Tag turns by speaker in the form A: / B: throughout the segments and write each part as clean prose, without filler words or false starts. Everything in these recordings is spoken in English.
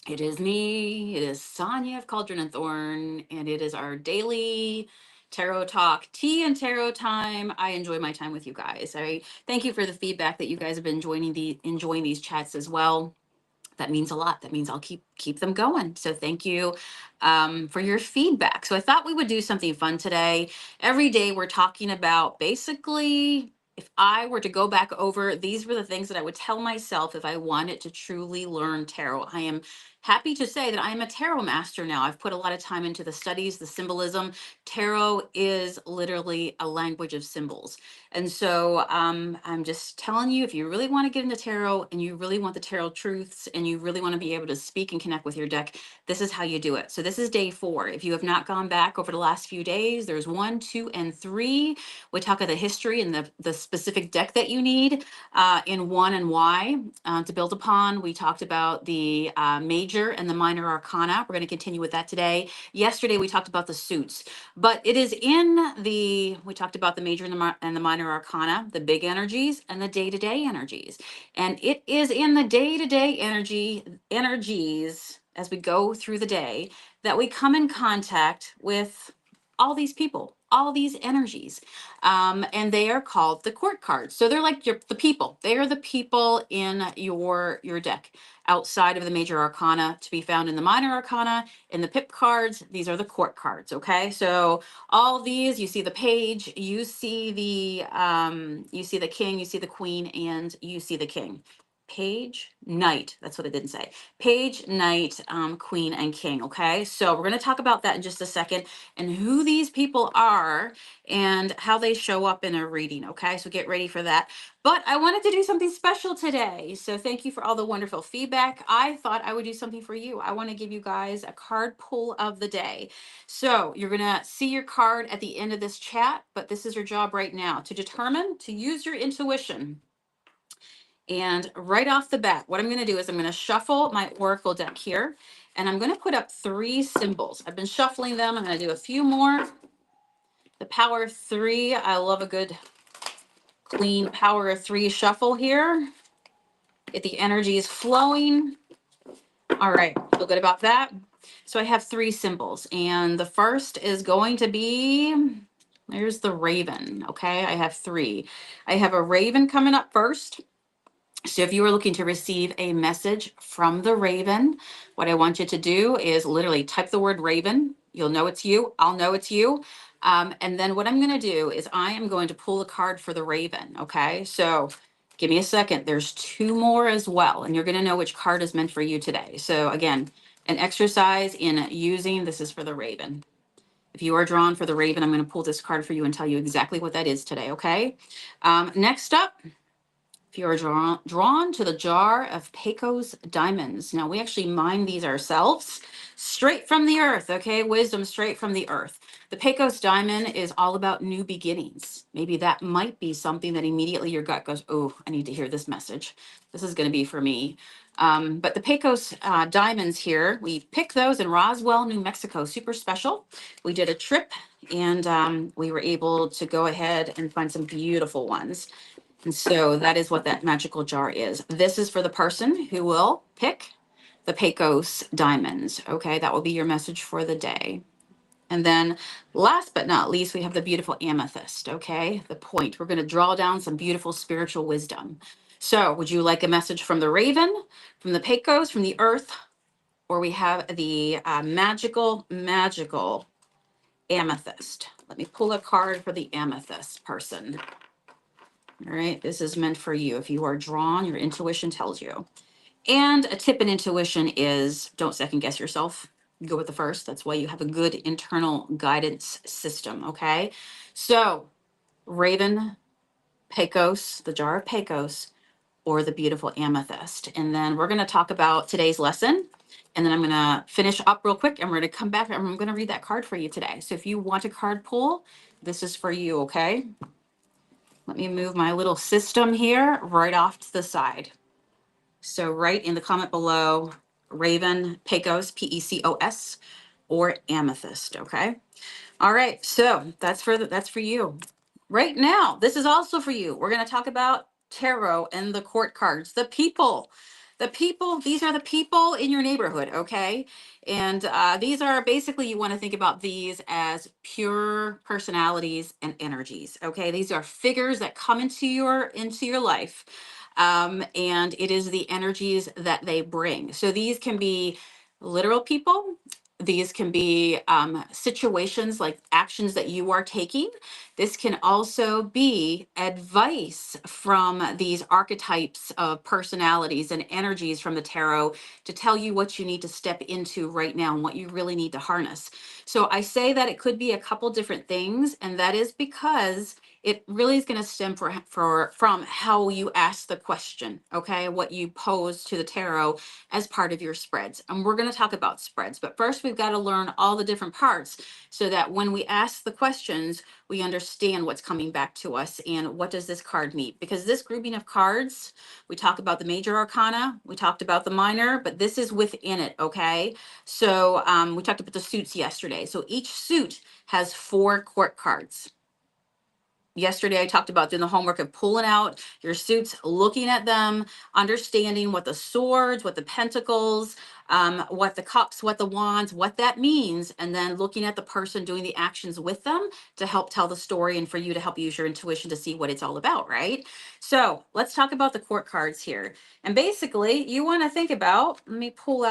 A: It is me. It is Sonia of Cauldron and Thorn, and it is our daily tarot talk, tea and tarot time. I enjoy my time with you guys. I thank you for the feedback that you guys have been enjoying these chats as well. That means a lot. That means I'll keep them going. So thank you for your feedback. So I thought we would do something fun today. Every day we're talking about basically, if I were to go back over, these were the things that I would tell myself if I wanted to truly learn tarot. I am happy to say that I am a tarot master now. I've put a lot of time into the studies, the symbolism. Tarot is literally a language of symbols. And so I'm just telling you, if you really want to get into tarot and you really want the tarot truths and you really want to be able to speak and connect with your deck, this is how you do it. So this is day 4. If you have not gone back over the last few days, there's 1, 2, and 3. We talk about the history and the specific deck that you need in 1 and why to build upon. We talked about the major and the minor arcana. We're going to continue with that today. Yesterday, we talked about the suits. But it is in we talked about the major and and the minor arcana, the big energies and the day-to-day energies. And it is in the day-to-day energies as we go through the day that we come in contact with all these people, all these energies. And they are called the court cards. So they're like the people. They are the people in your deck outside of the major arcana to be found in the minor arcana. In the pip cards, these are the court cards. Okay, so all these, you see the page, you see the king, you see the queen, and you see the king. Page, knight. That's what it didn't say. Page, knight, queen, and king. Okay, so we're going to talk about that in just a second and who these people are and how they show up in a reading. Okay, so get ready for that. But I wanted to do something special today. So thank you for all the wonderful feedback. I thought I would do something for you. I want to give you guys a card pull of the day. So you're going to see your card at the end of this chat, but this is your job right now to determine, to use your intuition. And right off the bat, what I'm going to do is I'm going to shuffle my oracle deck here, and I'm going to put up 3 symbols. I've been shuffling them. I'm going to do a few more. The power of 3. I love a good clean power of 3 shuffle here. Get the energies flowing. All right, feel good about that. So I have 3 symbols, and the first is going to be, there's the raven. Okay, I have 3. I have a raven coming up first. So if you are looking to receive a message from the raven, what I want you to do is literally type the word raven. You'll know it's you. I'll know it's you. And then what I'm going to do is I am going to pull a card for the raven. Okay. So give me a second. There's 2 more as well. And you're going to know which card is meant for you today. So again, an exercise in using this is for the raven. If you are drawn for the raven, I'm going to pull this card for you and tell you exactly what that is today. Okay. Next up, if you are drawn to the jar of Pecos diamonds. Now, we actually mine these ourselves straight from the earth, okay? Wisdom straight from the earth. The Pecos diamond is all about new beginnings. Maybe that might be something that immediately your gut goes, oh, I need to hear this message. This is going to be for me. But the Pecos diamonds here, we picked those in Roswell, New Mexico. Super special. We did a trip and we were able to go ahead and find some beautiful ones. And so that is what that magical jar is. This is for the person who will pick the Pecos diamonds. Okay, that will be your message for the day. And then last but not least, we have the beautiful amethyst. Okay, the point. We're going to draw down some beautiful spiritual wisdom. So would you like a message from the raven, from the Pecos, from the earth, or we have the magical amethyst? Let me pull a card for the amethyst person. All right, this is meant for you. If you are drawn, your intuition tells you. And a tip in intuition is don't second guess yourself. Go with the first. That's why you have a good internal guidance system. Okay. So, Raven, Pecos, the jar of Pecos, or the beautiful amethyst. And then we're going to talk about today's lesson. And then I'm going to finish up real quick and we're going to come back and I'm going to read that card for you today. So, if you want a card pull, this is for you. Okay. Let me move my little system here right off to the side. So write in the comment below, Raven, Pecos, Pecos, or amethyst. Okay. All right. So that's for you. Right now, this is also for you. We're going to talk about tarot and the court cards, the people. The people, these are the people in your neighborhood, okay? And these are basically, you want to think about these as pure personalities and energies, okay? These are figures that come into your life. And it is the energies that they bring. So these can be literal people. These can be situations like actions that you are taking. This can also be advice from these archetypes of personalities and energies from the tarot to tell you what you need to step into right now and what you really need to harness. So I say that it could be a couple different things, and that is because it really is going to stem from how you ask the question, okay? What you pose to the tarot as part of your spreads. And we're going to talk about spreads, but first we've got to learn all the different parts so that when we ask the questions, we understand what's coming back to us and what does this card mean? Because this grouping of cards, we talk about the major arcana, we talked about the minor, but this is within it, okay? So we talked about the suits yesterday. So each suit has 4 court cards. Yesterday, I talked about doing the homework of pulling out your suits, looking at them, understanding what the swords, what the pentacles, what the cups, what the wands, what that means, and then looking at the person doing the actions with them to help tell the story and for you to help use your intuition to see what it's all about, right? So let's talk about the court cards here. And basically, you want to think about, let me pull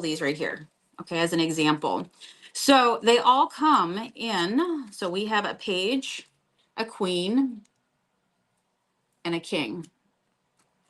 A: these right here, okay, as an example. So they all come in. So we have a page, a queen, and a king.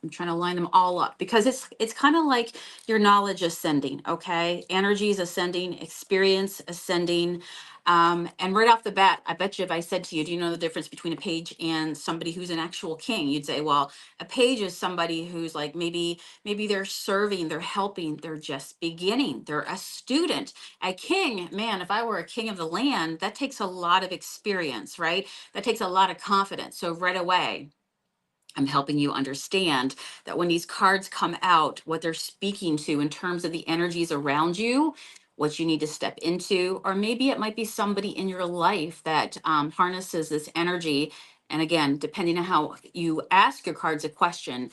A: I'm trying to line them all up because it's kind of like your knowledge ascending, okay? Energy is ascending, experience ascending. And right off the bat, I bet you if I said to you, do you know the difference between a page and somebody who's an actual king? You'd say, well, a page is somebody who's like maybe they're serving, they're helping, they're just beginning, they're a student. A king, man, if I were a king of the land, that takes a lot of experience, right? That takes a lot of confidence. So right away, I'm helping you understand that when these cards come out, what they're speaking to in terms of the energies around you, what you need to step into, or maybe it might be somebody in your life that harnesses this energy. And again, depending on how you ask your cards a question,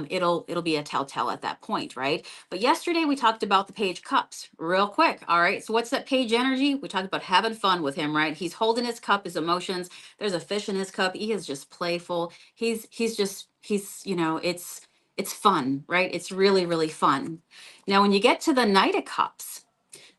A: it'll be a telltale at that point, right? But yesterday we talked about the page cups real quick. All right. So what's that page energy? We talked about having fun with him, right? He's holding his cup, his emotions. There's a fish in his cup. He is just playful. He's it's fun, right? It's really, really fun. Now, when you get to the Knight of Cups,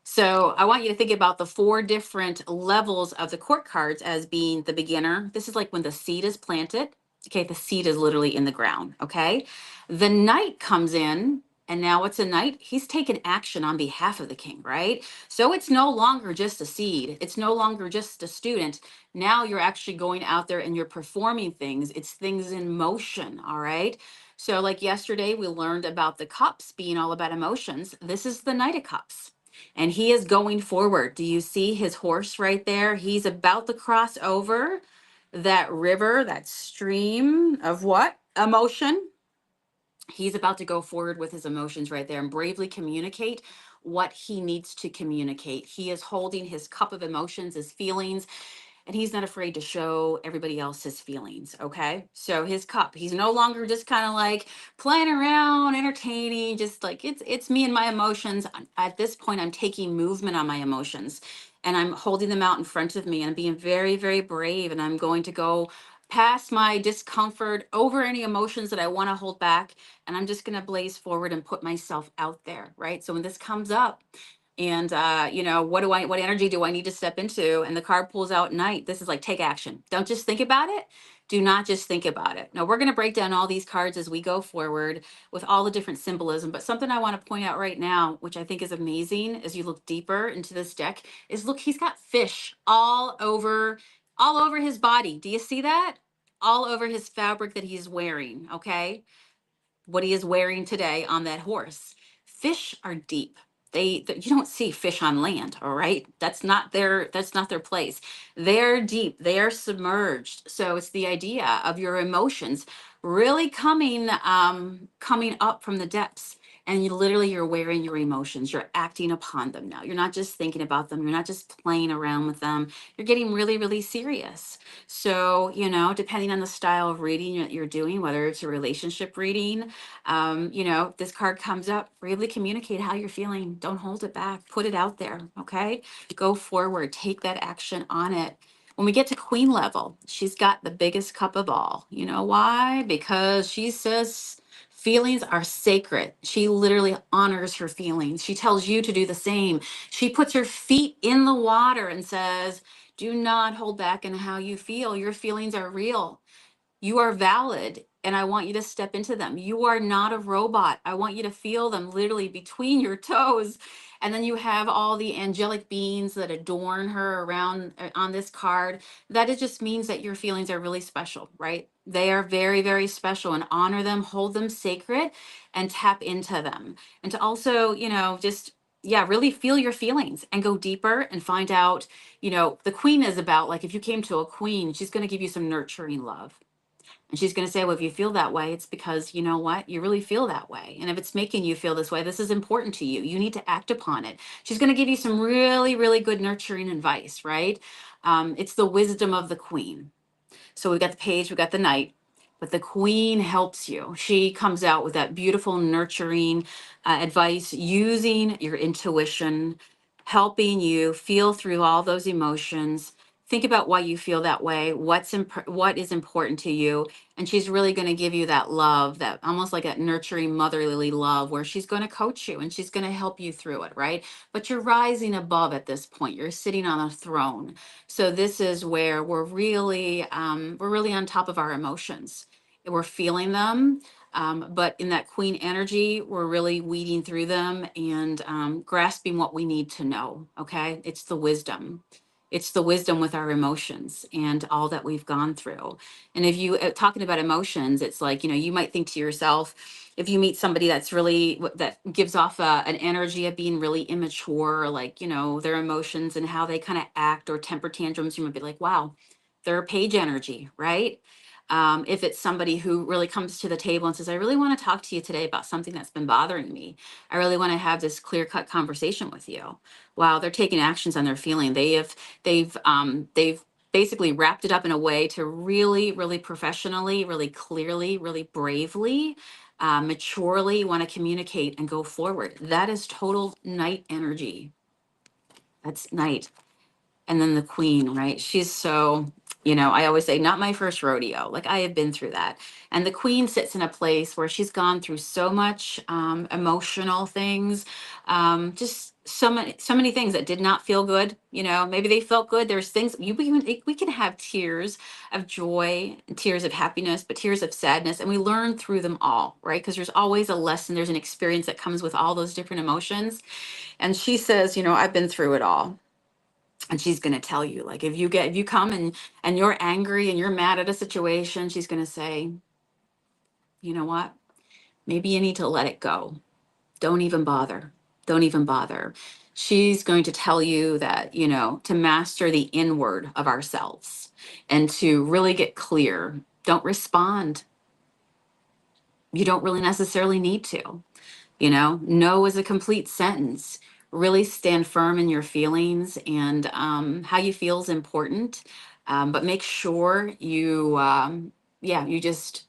A: so I want you to think about the 4 different levels of the court cards as being the beginner. This is like when the seed is planted. Okay, the seed is literally in the ground. Okay, the knight comes in, and now it's a knight. He's taken action on behalf of the king, right? So it's no longer just a seed. It's no longer just a student. Now you're actually going out there and you're performing things. It's things in motion. All right. So, like yesterday, we learned about the cups being all about emotions. This is the Knight of Cups and he is going forward. Do you see his horse right there? He's about to cross over that river, that stream of what? Emotion. He's about to go forward with his emotions right there and bravely communicate what he needs to communicate. He is holding his cup of emotions, his feelings, and he's not afraid to show everybody else his feelings. Okay. So his cup, he's no longer just kind of like playing around, entertaining, just like it's me and my emotions. At this point, I'm taking movement on my emotions and I'm holding them out in front of me and I'm being very, very brave. And I'm going to go past my discomfort over any emotions that I want to hold back. And I'm just going to blaze forward and put myself out there. Right. So when this comes up, and what energy do I need to step into? And the card pulls out Knight. This is like take action. Don't just think about it. Do not just think about it. Now we're going to break down all these cards as we go forward with all the different symbolism. But something I want to point out right now, which I think is amazing as you look deeper into this deck, is look, he's got fish all over his body. Do you see that? All over his fabric that he's wearing. Okay. What he is wearing today on that horse. Fish are deep. You don't see fish on land, all right? That's not their place. They're deep, they are submerged. So it's the idea of your emotions really coming up from the depths And you literally, you're wearing your emotions, you're acting upon them now. You're not just thinking about them, you're not just playing around with them, you're getting really, really serious. So, depending on the style of reading that you're doing, whether it's a relationship reading, this card comes up, really communicate how you're feeling. Don't hold it back, put it out there. Okay. Go forward, take that action on it. When we get to queen level, she's got the biggest cup of all. You know why? Because she says feelings are sacred. She literally honors her feelings. She tells you to do the same. She puts her feet in the water and says, do not hold back in how you feel. Your feelings are real. You are valid, and I want you to step into them. You are not a robot. I want you to feel them literally between your toes. And then you have all the angelic beings that adorn her around on this card. That it just means that your feelings are really special, right? They are very, very special, and honor them, hold them sacred, and tap into them. And to also, just, yeah, really feel your feelings and go deeper and find out, the queen is about, like, if you came to a queen, she's going to give you some nurturing love. And she's going to say, well, if you feel that way, it's because you know what? You really feel that way. And if it's making you feel this way, this is important to you. You need to act upon it. She's going to give you some really, really good nurturing advice, right? It's the wisdom of the queen. So we've got the page, we've got the knight, but the queen helps you. She comes out with that beautiful, nurturing advice, using your intuition, helping you feel through all those emotions. Think about why you feel that way, what is important to you. And she's really going to give you that love, that almost like that nurturing motherly love, where she's going to coach you and she's going to help you through it, right? But you're rising above at this point. You're sitting on a throne. So this is where we're really on top of our emotions. We're feeling them, but in that queen energy, we're really weeding through them and grasping what we need to know. Okay, it's the wisdom. It's the wisdom with our emotions and all that we've gone through. And if you talking about emotions, it's like, you might think to yourself, if you meet somebody that gives off an energy of being really immature, or like, their emotions and how they kind of act, or temper tantrums, you might be like, wow, they're page energy, right? If it's somebody who really comes to the table and says, I really want to talk to you today about something that's been bothering me. I really want to have this clear cut conversation with you. Wow, they're taking actions on their feeling. They've basically wrapped it up in a way to really, really professionally, really clearly, really bravely, maturely want to communicate and go forward. That is total knight energy. That's knight. And then the queen, right? She's so, I always say, not my first rodeo. Like, I have been through that. And the queen sits in a place where she's gone through so much emotional things, just so many things that did not feel good. Maybe they felt good. There's things we can have tears of joy, tears of happiness, but tears of sadness, and we learn through them all, right? Because there's always a lesson, there's an experience that comes with all those different emotions. And she says, I've been through it all. And she's going to tell you, like, if you come and you're angry and you're mad at a situation, she's going to say, you know what, maybe you need to let it go. Don't even bother. Don't even bother. She's going to tell you that, to master the inward of ourselves and to really get clear. Don't respond. You don't really necessarily need to. No is a complete sentence. Really stand firm in your feelings, and how you feel is important. But make sure you just,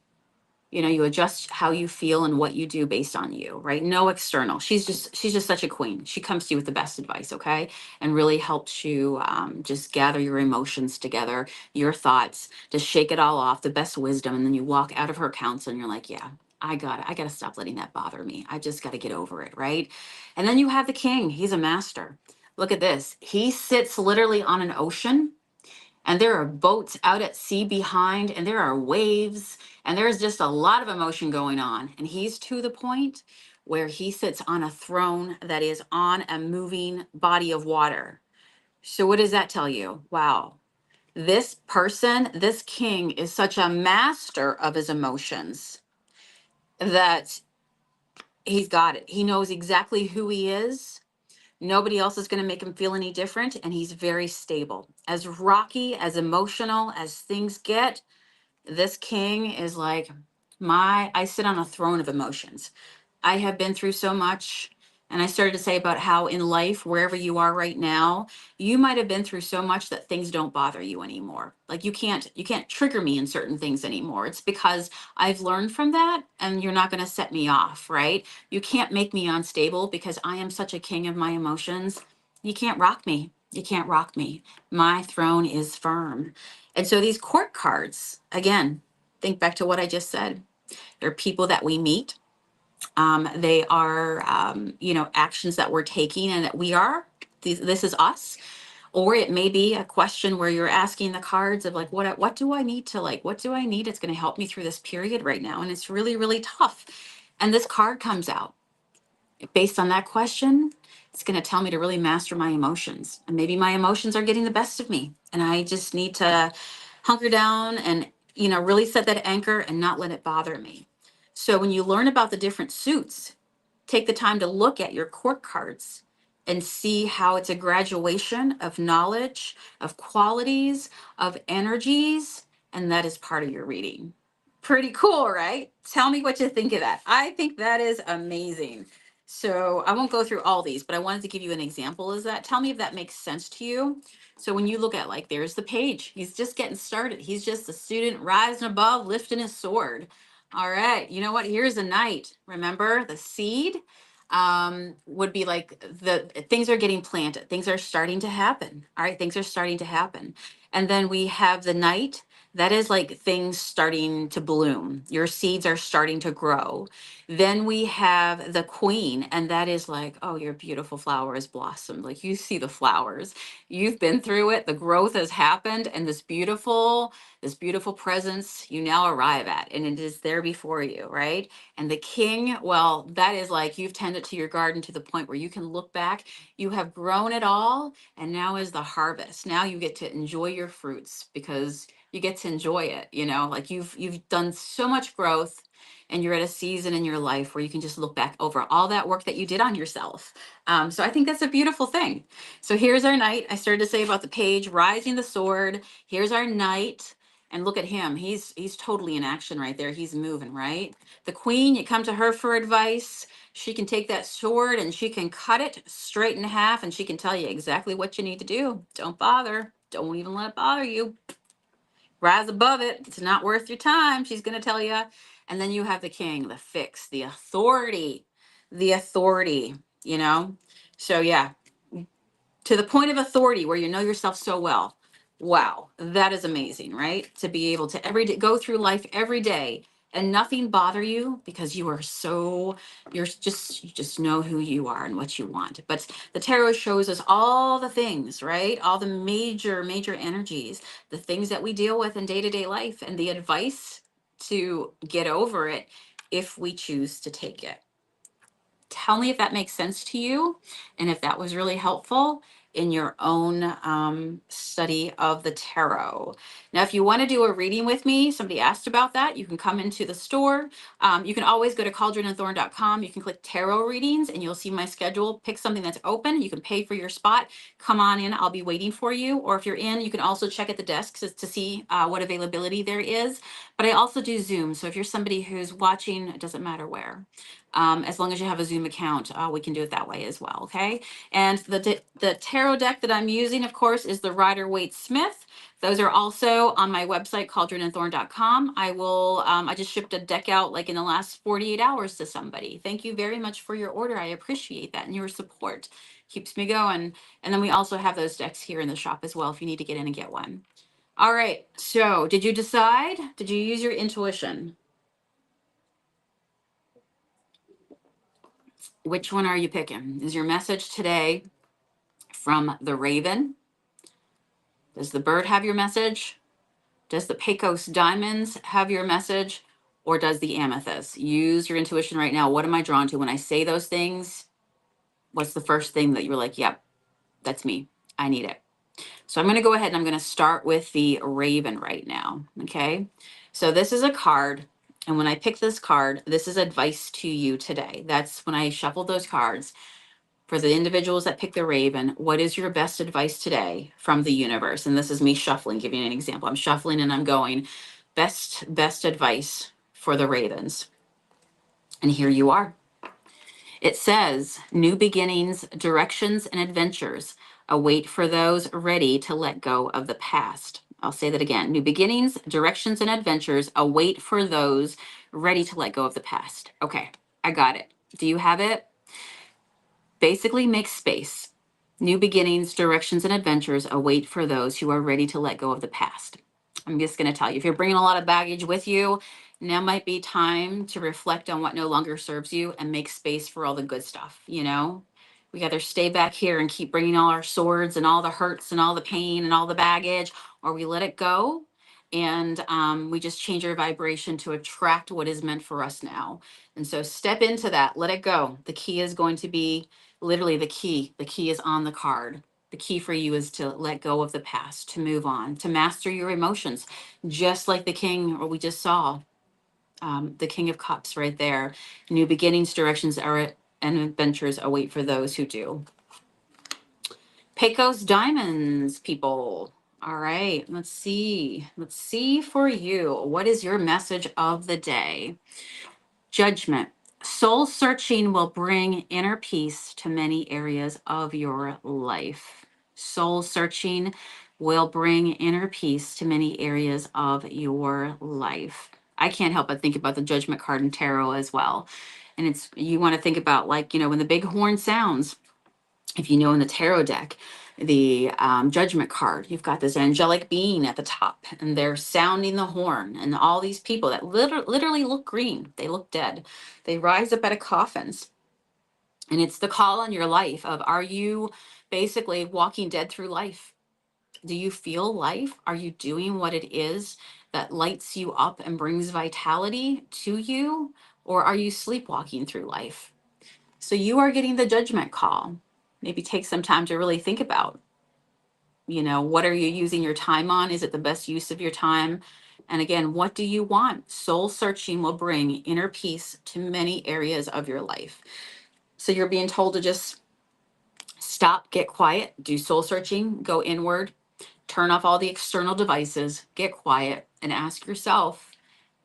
A: you adjust how you feel and what you do based on you, right? No external. She's just such a queen. She comes to you with the best advice, okay? And really helps you just gather your emotions together, your thoughts, to shake it all off, the best wisdom. And then you walk out of her counsel and you're like, yeah, I got it. I got to stop letting that bother me. I just got to get over it, right? And then you have the king. He's a master. Look at this. He sits literally on an ocean, and there are boats out at sea behind, and there are waves, and there's just a lot of emotion going on. And he's to the point where he sits on a throne that is on a moving body of water. So what does that tell you? Wow, this person, this king, is such a master of his emotions that he's got it. He knows exactly who he is. Nobody else is going to make him feel any different. And he's very stable. As rocky, as emotional as things get, this king is like, I sit on a throne of emotions. I have been through so much. And I started to say about how in life, wherever you are right now, you might have been through so much that things don't bother you anymore. Like you can't trigger me in certain things anymore. It's because I've learned from that and you're not going to set me off, right? You can't make me unstable because I am such a king of my emotions. You can't rock me. You can't rock me. My throne is firm. And so these court cards, again, think back to what I just said. They're people that we meet. They are, actions that we're taking and that we are. This is us. Or it may be a question where you're asking the cards of like, what do I need to like, what do I need? It's going to help me through this period right now. And it's really, really tough. And this card comes out based on that question. It's going to tell me to really master my emotions. And maybe my emotions are getting the best of me. And I just need to hunker down and, really set that anchor and not let it bother me. So when you learn about the different suits, take the time to look at your court cards and see how it's a graduation of knowledge, of qualities, of energies, and that is part of your reading. Pretty cool, right? Tell me what you think of that. I think that is amazing. So I won't go through all these, but I wanted to give you an example is that. Tell me if that makes sense to you. So when you look at like, there's the page, he's just getting started. He's just a student rising above, lifting his sword. All right, you know what? Here's a knight. Remember the seed would be like the things are getting planted. Things are starting to happen. All right, things are starting to happen. And then we have the knight. That is like things starting to bloom. Your seeds are starting to grow. Then we have the queen, and that is like, oh, your beautiful flower has blossomed. Like you see the flowers. You've been through it. The growth has happened, and this beautiful presence you now arrive at, and it is there before you, right? And the king, well, that is like you've tended to your garden to the point where you can look back. You have grown it all, and now is the harvest. Now you get to enjoy your fruits because you get to enjoy it. Like you've done so much growth, and you're at a season in your life where you can just look back over all that work that you did on yourself. So I think that's a beautiful thing. So here's our knight. I started to say about the page, rising the sword. Here's our knight. And look at him. He's totally in action right there. He's moving, right? The queen, you come to her for advice. She can take that sword and she can cut it straight in half and she can tell you exactly what you need to do. Don't bother. Don't even let it bother you. Rise above it. It's not worth your time. She's going to tell you. And then you have the king, the fix, the authority, the authority, you know? So yeah, to the point of authority where you know yourself so well. Wow, that is amazing, right? To be able to every day go through life every day and nothing bother you because you just know who you are and what you want. But the tarot shows us all the things, right? All the major energies, the things that we deal with in day-to-day life and the advice to get over it if we choose to take it. Tell me if that makes sense to you and if that was really helpful in your own study of the tarot. Now, if you want to do a reading with me, somebody asked about that, you can come into the store. You can always go to cauldronandthorn.com. You can click tarot readings and you'll see my schedule. Pick something that's open. You can pay for your spot. Come on in. I'll be waiting for you. Or if you're in, you can also check at the desks to see what availability there is. But I also do Zoom. So if you're somebody who's watching, it doesn't matter where. As long as you have a Zoom account, we can do it that way as well, okay? And the tarot deck that I'm using, of course, is the Rider-Waite-Smith. Those are also on my website, cauldronandthorn.com. I just shipped a deck out like in the last 48 hours to somebody. Thank you very much for your order. I appreciate that and your support. Keeps me going. And then we also have those decks here in the shop as well if you need to get in and get one. All right, so did you decide? Did you use your intuition? Which one are you picking? Is your message today from the Raven? Does the bird have your message? Does the Pecos Diamonds have your message? Or does the Amethyst? Use your intuition right now. What am I drawn to when I say those things? What's the first thing that you're like, yep, that's me. I need it. So I'm going to go ahead and I'm going to start with the Raven right now. Okay. So this is a card. And when I pick this card, this is advice to you today. That's when I shuffled those cards. For the individuals that pick the Raven, what is your best advice today from the universe? And this is me shuffling, giving you an example. I'm shuffling and I'm going, best advice for the Ravens. And here you are. It says, new beginnings, directions, and adventures await for those ready to let go of the past. I'll say that again. New beginnings, directions, and adventures await for those ready to let go of the past. Okay, I got it. Do you have it? Basically, make space. New beginnings, directions, and adventures await for those who are ready to let go of the past. I'm just going to tell you, if you're bringing a lot of baggage with you, now might be time to reflect on what no longer serves you and make space for all the good stuff. You know, we either stay back here and keep bringing all our swords and all the hurts and all the pain and all the baggage, or we let it go and we just change our vibration to attract what is meant for us now. And so step into that, let it go. The key is going to be literally the key. The key is on the card. The key for you is to let go of the past, to move on, to master your emotions, just like the king, or we just saw, the King of Cups right there. New beginnings, directions, are and adventures await for those who do. Pecos Diamonds, people. All right, let's see. Let's see for you. What is your message of the day? Judgment. Soul searching will bring inner peace to many areas of your life. Soul searching will bring inner peace to many areas of your life. I can't help but think about the judgment card in tarot as well. And it's, you want to think about, like, you know, when the big horn sounds, if you know, in the tarot deck, the judgment card, you've got this angelic being at the top and they're sounding the horn, and all these people that literally look green, they look dead, they rise up out of coffins, and it's the call on your life of, are you basically walking dead through life? Do you feel life? Are you doing what it is that lights you up and brings vitality to you, or are you sleepwalking through life? So you are getting the judgment call. Maybe take some time to really think about, you know, what are you using your time on? Is it the best use of your time? And again, what do you want? Soul searching will bring inner peace to many areas of your life. So you're being told to just stop, get quiet, do soul searching, go inward, turn off all the external devices, get quiet, and ask yourself,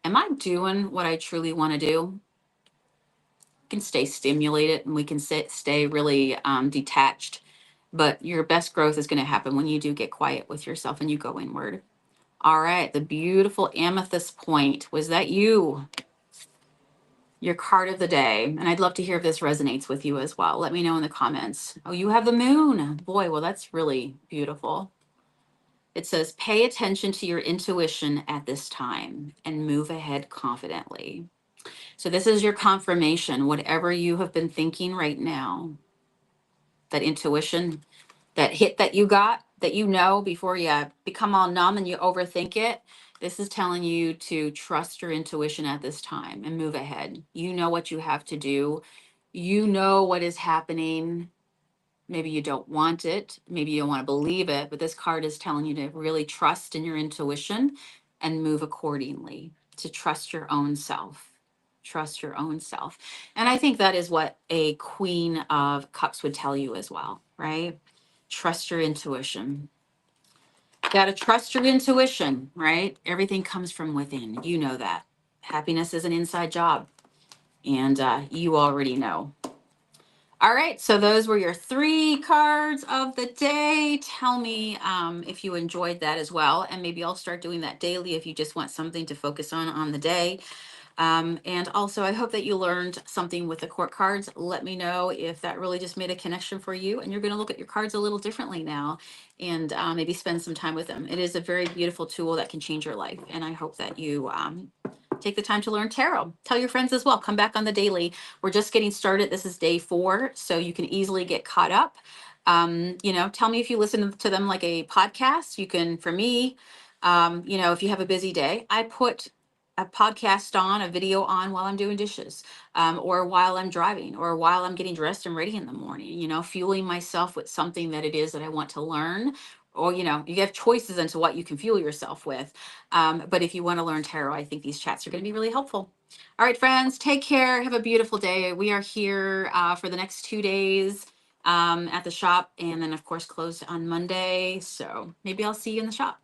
A: am I doing what I truly want to do? Can stay stimulated and we can stay really detached, but your best growth is going to happen when you do get quiet with yourself and you go inward. All right, the beautiful amethyst point. Was that you? Your card of the day. And I'd love to hear if this resonates with you as well. Let me know in the comments. Oh, you have the moon. Boy, well, that's really beautiful. It says, pay attention to your intuition at this time and move ahead confidently. So this is your confirmation. Whatever you have been thinking right now, that intuition, that hit that you got, that you know before you become all numb and you overthink it, this is telling you to trust your intuition at this time and move ahead. You know what you have to do. You know what is happening. Maybe you don't want it. Maybe you don't want to believe it, but this card is telling you to really trust in your intuition and move accordingly, to trust your own self. Trust your own self. And I think that is what a Queen of Cups would tell you as well, right? Trust your intuition. Got to trust your intuition, right? Everything comes from within. You know that. Happiness is an inside job, and you already know. All right, so those were your 3 cards of the day. Tell me if you enjoyed that as well, and maybe I'll start doing that daily if you just want something to focus on the day. And also, I hope that you learned something with the court cards. Let me know if that really just made a connection for you and you're going to look at your cards a little differently now and maybe spend some time with them. It is a very beautiful tool that can change your life. And I hope that you take the time to learn tarot. Tell your friends as well. Come back on the daily. We're just getting started. This is day 4, so you can easily get caught up. You know, tell me if you listen to them like a podcast. You can, for me, you know, if you have a busy day, I put a podcast on, a video on while I'm doing dishes, or while I'm driving, or while I'm getting dressed and ready in the morning, you know, fueling myself with something that it is that I want to learn. Or, you know, you have choices into what you can fuel yourself with. But if you want to learn tarot, I think these chats are going to be really helpful. All right, friends, take care. Have a beautiful day. We are here for the next 2 days at the shop, and then, of course, closed on Monday. So maybe I'll see you in the shop.